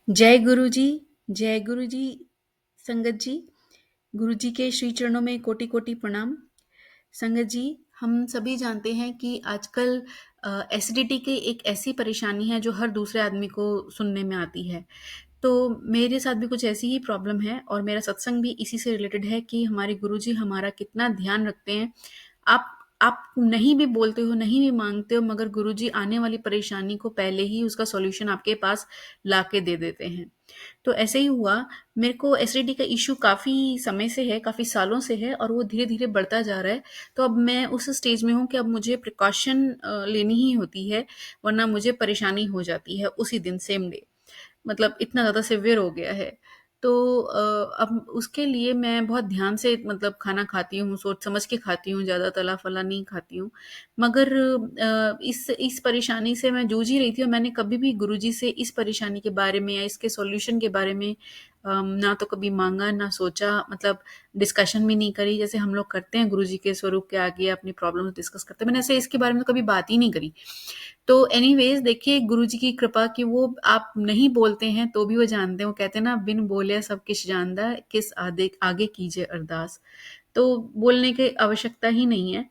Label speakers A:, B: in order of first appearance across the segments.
A: जय गुरु जी, जय गुरु जी, संगत जी। गुरु जी के श्री चरणों में कोटि कोटि प्रणाम। संगत जी, हम सभी जानते हैं कि आजकल एसिडिटी की एक ऐसी परेशानी है जो हर दूसरे आदमी को सुनने में आती है। तो मेरे साथ भी कुछ ऐसी ही प्रॉब्लम है और मेरा सत्संग भी इसी से रिलेटेड है कि हमारे गुरुजी हमारा कितना ध्यान रखते हैं। आप आप नहीं भी बोलते हो, नहीं भी माँगते हो, मगर गुरुजी आने वाली परेशानी को पहले ही उसका सॉल्यूशन आपके पास लाके दे देते हैं। तो ऐसे ही हुआ, मेरे को एसिडिटी का इश्यू काफ़ी समय से है, काफ़ी सालों से है और वो धीरे-धीरे बढ़ता जा रहा है। तो अब मैं उस स्टेज में हूँ कि अब मुझे प्रिकॉशन लेनी ही होती है, वरना मुझे परेशानी हो जाती है उसी दिन सेम डे। मतलब इतना ज़्यादा सीवियर हो गया है। तो अब उसके लिए मैं बहुत ध्यान से मतलब खाना खाती हूँ, सोच समझ के खाती हूँ, ज़्यादा तला-फला नहीं खाती हूँ। मगर इस परेशानी से मैं जूझ ही रही थी और मैंने कभी भी गुरुजी से इस परेशानी के बारे में या इसके सॉल्यूशन के बारे में ना तो कभी माँगा, ना सोचा, मतलब डिस्कशन भी नहीं करी। जैसे हम लोग करते हैं गुरुजी के स्वरूप के आगे अपनी प्रॉब्लम्स डिस्कस करते हैं, मैंने ऐसे इसके बारे में तो कभी बात ही नहीं करी। तो एनीवेज़ देखिए गुरुजी की कृपा कि वो आप नहीं बोलते हैं तो भी वो जानते हैं। वो कहते हैं ना, बिन बोले सब किछ जानदा, किस आदे आगे कीजिए अरदास। तो बोलने की आवश्यकता ही नहीं है।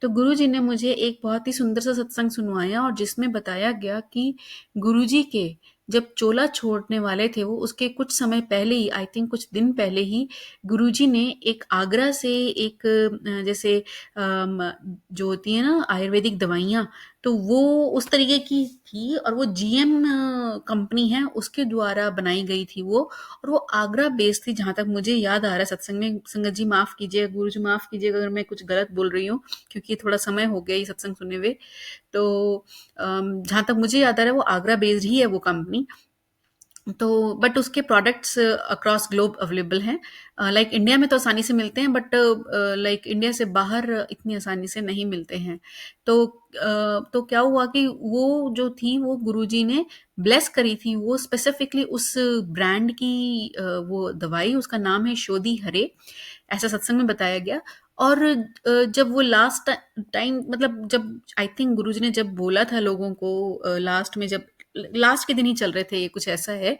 A: तो गुरुजी ने मुझे एक बहुत ही सुंदर सा सत्संग सुनवाया और जिसमें बताया गया कि गुरुजी के जब चोला छोड़ने वाले थे वो, उसके कुछ समय पहले ही, आई थिंक कुछ दिन पहले ही, गुरुजी ने एक आगरा से एक जैसे जो होती है ना आयुर्वेदिक दवाइयाँ, तो वो उस तरीके की थी और वो जीएम कंपनी है उसके द्वारा बनाई गई थी वो, और वो आगरा बेस्ड थी जहाँ तक मुझे याद आ रहा है। सत्संग में संगत जी माफ़ कीजिएगा, गुरु जी माफ़ कीजिएगा अगर मैं कुछ गलत बोल रही हूँ, क्योंकि थोड़ा समय हो गया ये सत्संग सुने हुए। तो जहाँ तक मुझे याद आ रहा है वो आगरा बेस्ड ही है वो कंपनी। तो बट उसके प्रोडक्ट्स अक्रॉस ग्लोब अवेलेबल हैं। लाइक इंडिया में तो आसानी से मिलते हैं, बट लाइक इंडिया से बाहर इतनी आसानी से नहीं मिलते हैं। तो क्या हुआ कि वो जो थी वो गुरुजी ने ब्लेस करी थी, वो स्पेसिफिकली उस ब्रांड की वो दवाई, उसका नाम है शोधी हरे, ऐसा सत्संग में बताया गया। और जब वो लास्ट टाइम, मतलब जब आई थिंक गुरुजी ने जब बोला था लोगों को लास्ट में, जब लास्ट के दिन ही चल रहे थे, ये कुछ ऐसा है,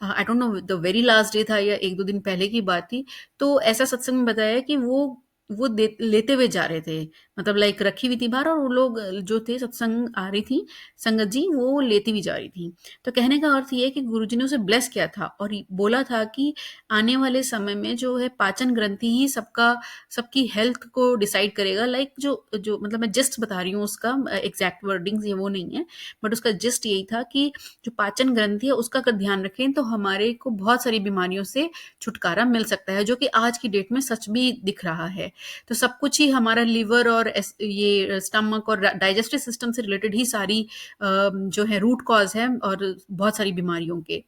A: I don't know the very last day था या एक दो दिन पहले की बात थी। तो ऐसा सत्संग में बताया कि वो लेते हुए जा रहे थे, मतलब लाइक रखी हुई थी बाहर और वो लोग जो थे, सत्संग आ रही थी संगत जी, वो लेती हुई जा रही थी। तो कहने का अर्थ ये है कि गुरुजी ने उसे ब्लेस किया था और बोला था कि आने वाले समय में जो है पाचन ग्रंथि ही सबकी हेल्थ को डिसाइड करेगा। लाइक जो जो मतलब मैं जस्ट बता रही हूँ, उसका एग्जैक्ट वर्डिंग्स ये वो नहीं है, बट उसका जस्ट यही था कि जो पाचन ग्रंथि है उसका अगर ध्यान रखें तो हमारे को बहुत सारी बीमारियों से छुटकारा मिल सकता है, जो कि आज की डेट में सच भी दिख रहा है। तो सब कुछ ही हमारा लिवर और ये स्टमक और डाइजेस्टिव सिस्टम से रिलेटेड ही सारी जो है रूट कॉज है और बहुत सारी बीमारियों के।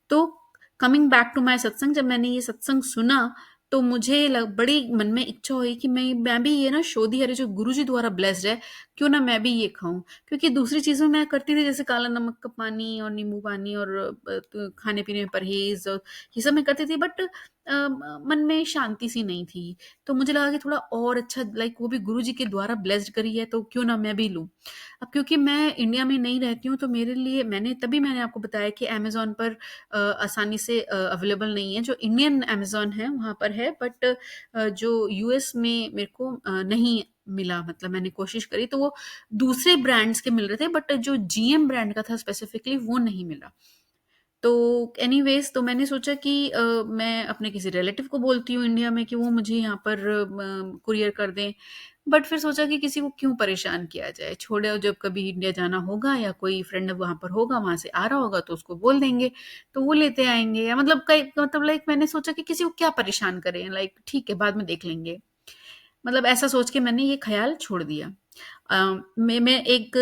A: तो कमिंग बैक टू माय सत्संग, जब मैंने ये सत्संग सुना तो मुझे बड़ी मन में इच्छा हुई कि मैं भी ये ना शोधी हरे जो गुरुजी द्वारा ब्लेस्ड है, क्यों ना मैं भी ये खाऊं। क्योंकि दूसरी चीज़ों में मैं करती थी, जैसे काला नमक का पानी और नींबू पानी और तो खाने पीने में परहेज और ये सब मैं करती थी, बट मन में शांति सी नहीं थी। तो मुझे लगा कि थोड़ा और अच्छा, लाइक वो भी गुरुजी के द्वारा ब्लेस्ड करी है तो क्यों ना मैं भी लूं। अब क्योंकि मैं इंडिया में नहीं रहती हूँ तो मेरे लिए, मैंने आपको बताया कि अमेज़न पर आसानी से अवेलेबल नहीं है। जो इंडियन अमेज़न है वहाँ पर है, बट जो यूएस में मेरे को नहीं मिला। मतलब मैंने कोशिश करी तो वो दूसरे ब्रांड्स के मिल रहे थे, बट जो जीएम ब्रांड का था स्पेसिफिकली वो नहीं मिला। तो एनीवेज़ तो मैंने सोचा कि मैं अपने किसी रिलेटिव को बोलती हूँ इंडिया में कि वो मुझे यहाँ पर कुरियर कर दें। बट फिर सोचा कि किसी को क्यों परेशान किया जाए, छोड़ो, जब कभी इंडिया जाना होगा या कोई फ्रेंड वहाँ पर होगा, वहाँ से आ रहा होगा तो उसको बोल देंगे, तो वो लेते आएँगे। या मतलब कई मतलब लाइक मैंने सोचा कि किसी को क्या परेशान करें, लाइक ठीक है बाद में देख लेंगे। मतलब ऐसा सोच के मैंने ये ख़्याल छोड़ दिया। मैं एक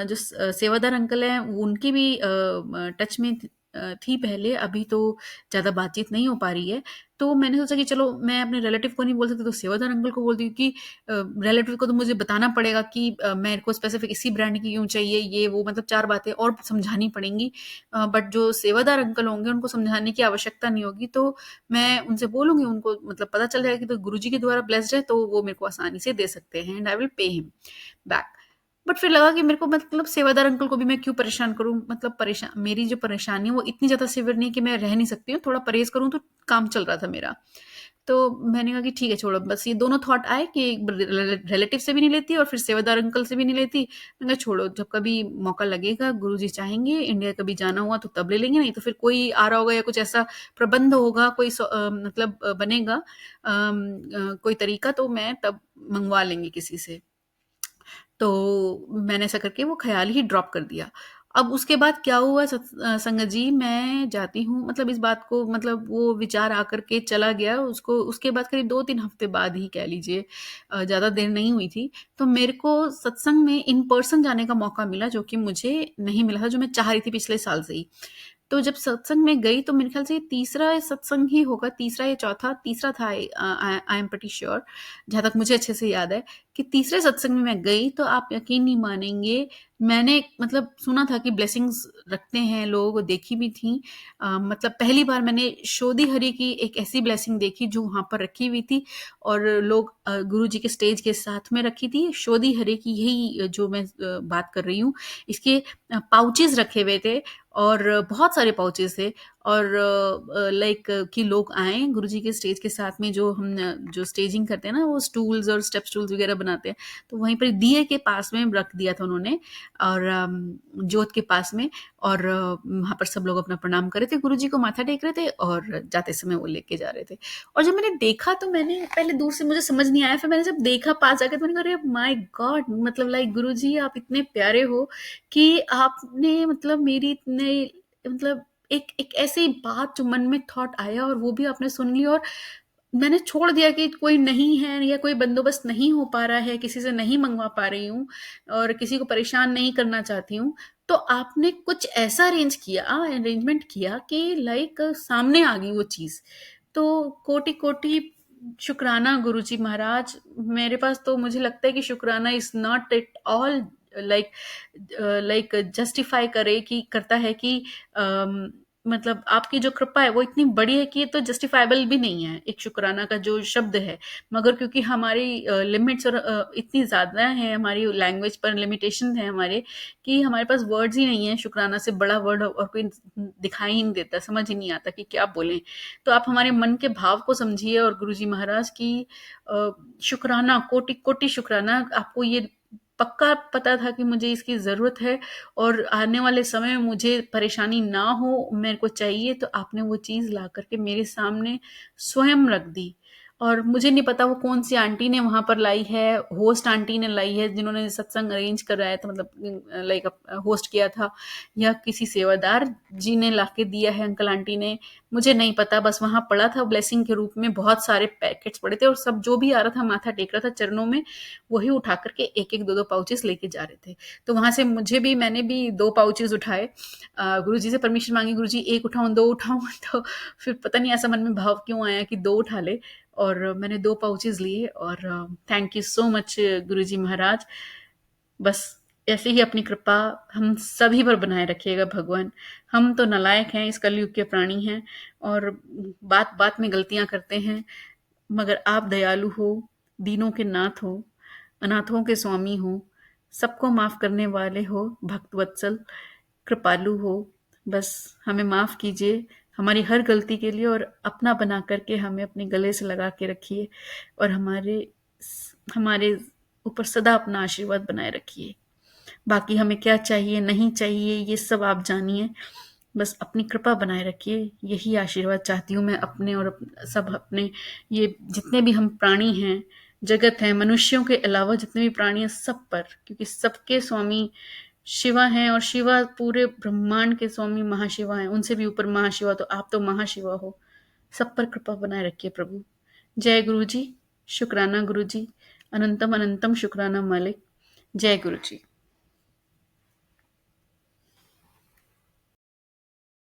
A: जो सेवादार अंकल हैं उनकी भी टच में थी पहले, अभी तो ज़्यादा बातचीत नहीं हो पा रही है। तो मैंने सोचा कि चलो मैं अपने रिलेटिव को नहीं बोल सकती तो सेवादार अंकल को बोलती हूँ कि रिलेटिव को तो मुझे बताना पड़ेगा कि मेरे को स्पेसिफिक इसी ब्रांड की क्यों चाहिए, ये वो, मतलब 4 बातें और समझानी पड़ेंगी। बट जो सेवादार अंकल होंगे उनको समझाने की आवश्यकता नहीं होगी, तो मैं उनसे बोलूँगी, उनको मतलब पता चल जाएगा कि तो गुरुजी के द्वारा ब्लेस्ड है तो वो मेरे को आसानी से दे सकते हैं and I will pay him back. But फिर लगा कि मेरे को मतलब सेवादार अंकल को भी मैं क्यों परेशान करूँ, मतलब परेशान, मेरी जो परेशानी है वो इतनी ज़्यादा सीवियर नहीं कि मैं रह नहीं सकती हूँ, थोड़ा परहेज़ करूँ तो काम चल रहा था मेरा। तो मैंने कहा कि ठीक है छोड़ो, बस ये दोनों थॉट आए कि रिलेटिव से भी नहीं लेती और फिर सेवादार अंकल से भी नहीं लेती। मैंने कहा छोड़ो, जब कभी मौका लगेगा, गुरुजी चाहेंगे, इंडिया कभी जाना हुआ तो तब ले लेंगे, नहीं तो फिर कोई आ रहा होगा या कुछ ऐसा प्रबंध होगा, कोई मतलब बनेगा कोई तरीका, तो मैं तब मंगवा लेंगे किसी से। तो मैंने ऐसा करके वो ख़्याल ही ड्रॉप कर दिया। अब उसके बाद क्या हुआ संगत जी, मैं जाती हूँ, मतलब इस बात को, मतलब वो विचार आकर के चला गया, उसको उसके बाद करीब 2-3 हफ़्ते बाद ही कह लीजिए, ज़्यादा देर नहीं हुई थी। तो मेरे को सत्संग में इन पर्सन जाने का मौका मिला, जो कि मुझे नहीं मिला था, जो मैं चाह रही थी पिछले साल से ही। तो जब सत्संग में गई तो मेरे ख़्याल से ये तीसरा सत्संग ही होगा, तीसरा या चौथा, तीसरा था, आई एम प्रीटी श्योर, जहाँ तक मुझे अच्छे से याद है कि तीसरे सत्संग में मैं गई, तो आप यकीन नहीं मानेंगे, मैंने मतलब सुना था कि ब्लेसिंग्स रखते हैं लोग, देखी भी थी। मतलब पहली बार मैंने शोधी हरि की एक ऐसी ब्लेसिंग देखी जो वहाँ पर रखी हुई थी, और लोग गुरुजी के स्टेज के साथ में रखी थी। शोधी हरि की यही जो मैं बात कर रही हूँ, इसके पाउचेज़ रखे हुए थे, और बहुत सारे पाउचेज़ थे, और लाइक कि लोग आएँ गुरुजी के स्टेज के साथ में, जो हम जो स्टेजिंग करते हैं ना, वो स्टूल्स और स्टेप स्टूल्स वगैरह बनाते हैं, तो वहीं पर दिए के पास में रख दिया था उन्होंने, और जोत के पास में, और वहाँ पर सब लोग अपना प्रणाम कर रहे थे, गुरुजी को माथा टेक रहे थे, और जाते समय वो लेके जा रहे थे। और जब मैंने देखा तो मैंने पहले दूर से, मुझे समझ नहीं आया, फिर मैंने जब देखा पास जाके तो मैंने कहा अरे माय गॉड, मतलब लाइक गुरुजी आप इतने प्यारे हो कि आपने मतलब मेरी इतने, मतलब एक एक ऐसी बात जो मन में थॉट आया और वो भी आपने सुन ली, और मैंने छोड़ दिया कि कोई नहीं है या कोई बंदोबस्त नहीं हो पा रहा है, किसी से नहीं मंगवा पा रही हूँ और किसी को परेशान नहीं करना चाहती हूँ, तो आपने कुछ ऐसा अरेंजमेंट किया कि लाइक सामने आ गई वो चीज़। तो कोटि कोटि शुक्राना गुरुजी महाराज। मेरे पास तो मुझे लगता है कि शुक्राना is not at all like like justify करे कि करता है कि मतलब आपकी जो कृपा है वो इतनी बड़ी है कि ये तो जस्टिफाइबल भी नहीं है, एक शुक्राना का जो शब्द है। मगर क्योंकि हमारी लिमिट्स और इतनी ज़्यादा है, हमारी लैंग्वेज पर लिमिटेशन है हमारे, कि हमारे पास वर्ड्स ही नहीं है शुक्राना से बड़ा वर्ड, और कोई दिखाई ही नहीं देता, समझ ही नहीं आता कि क्या बोलें। तो आप हमारे मन के भाव को समझिए, और गुरुजी महाराज की शुक्राना, कोटि कोटि शुक्राना। आपको ये पक्का पता था कि मुझे इसकी ज़रूरत है, और आने वाले समय में मुझे परेशानी ना हो, मेरे को चाहिए, तो आपने वो चीज़ ला कर के मेरे सामने स्वयं रख दी। और मुझे नहीं पता वो कौन-सी आंटी ने वहाँ पर लाई है, होस्ट आंटी ने लाई है, जिन्होंने सत्संग अरेंज कराया था, मतलब लाइक होस्ट किया था, या किसी सेवादार जी ने लाके दिया है, अंकल आंटी ने, मुझे नहीं पता। बस वहाँ पड़ा था ब्लेसिंग के रूप में, बहुत सारे पैकेट्स पड़े थे, और सब जो भी आ रहा था माथा टेक रहा था चरणों में, वही उठा करके एक-एक, दो-दो पाउचेज़ लेके जा रहे थे। तो वहाँ से मैंने भी 2 पाउचेज़ उठाए। गुरुजी से परमिशन माँगी, गुरुजी 1 उठाऊँ, 2 उठाऊँ? तो फिर पता नहीं ऐसा मन में भाव क्यों आया कि 2 उठा ले, और मैंने 2 पाउचेज़ लिए, और थैंक यू सो मच गुरुजी महाराज। बस ऐसे ही अपनी कृपा हम सभी पर बनाए रखिएगा भगवान। हम तो नालायक हैं, इस कलयुग के प्राणी हैं, और बात-बात में गलतियाँ करते हैं, मगर आप दयालु हो, दीनों के नाथ हो, अनाथों के स्वामी हो, सबको माफ़ करने वाले हो, भक्त वत्सल, कृपालु हो। बस हमें माफ़ कीजिए हमारी हर गलती के लिए, और अपना बना करके हमें अपने गले से लगा के रखिए, और हमारे ऊपर सदा अपना आशीर्वाद बनाए रखिए। बाकी हमें क्या चाहिए, नहीं चाहिए, ये सब आप जानिए। बस अपनी कृपा बनाए रखिए, यही आशीर्वाद चाहती हूँ मैं अपने, और सब अपने, ये जितने भी हम प्राणी हैं, जगत है, मनुष्यों के अलावा जितने भी प्राणी हैं, सब पर, क्योंकि सबके स्वामी शिवा हैं, और शिवा पूरे ब्रह्मांड के स्वामी महाशिवा हैं, उनसे भी ऊपर महाशिवा, तो आप तो महाशिवा हो। सब पर कृपा बनाए रखिए प्रभु। जय गुरु जी। शुक्राना गुरु जी। अनंतम अनंतम शुक्राना मालिक। जय गुरु जी।